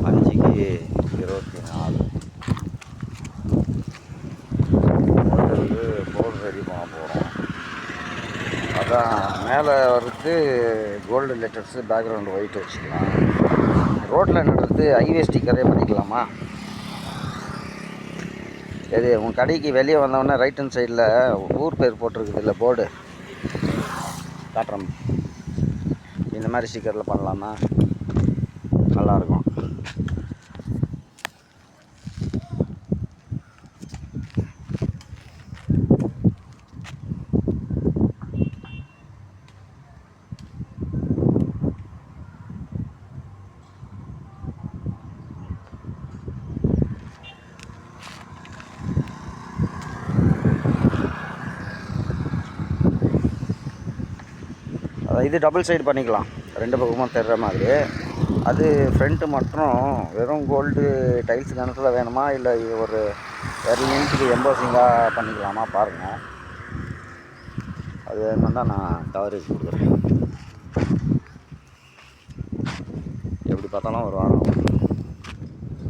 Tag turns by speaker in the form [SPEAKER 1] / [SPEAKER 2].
[SPEAKER 1] 5க்கு 24 board ready பண்ண போகிறோம். அதான் மேலே வர்றது கோல்டு லெட்டர்ஸு, பேக்ரவுண்டு ஒயிட் வச்சுக்கலாம். ரோட்டில் நடுறது ஹைவே ஸ்டிக்கரே பண்ணிக்கலாமா? சரி, உங்கள் கடைக்கு வெளியே வந்தோடனே ரைட் ஹேண்ட் சைடில் ஊர் பேர் போட்டிருக்குது இல்லை போர்டு காட்டுறோம். இந்த மாதிரி ஸ்டிக்கரில் பண்ணலாமா? நல்லாயிருக்கும். இது டபுள் சைடு பண்ணிக்கலாம், 2 பக்கமும் தெரிகிற மாதிரி. அது ஃப்ரண்ட்டு மட்டும் வெறும் கோல்டு டைல்ஸ் கணத்தில் வேணுமா, இல்லை ஒரு இன்ச்சுக்கு எம்போசிங்காக பண்ணிக்கலாமா பாருங்கள். அது என்னன்னா நான் கவரேஜ் கொடுக்குறேன். எப்படி பார்த்தாலும் ஒரு வாரம்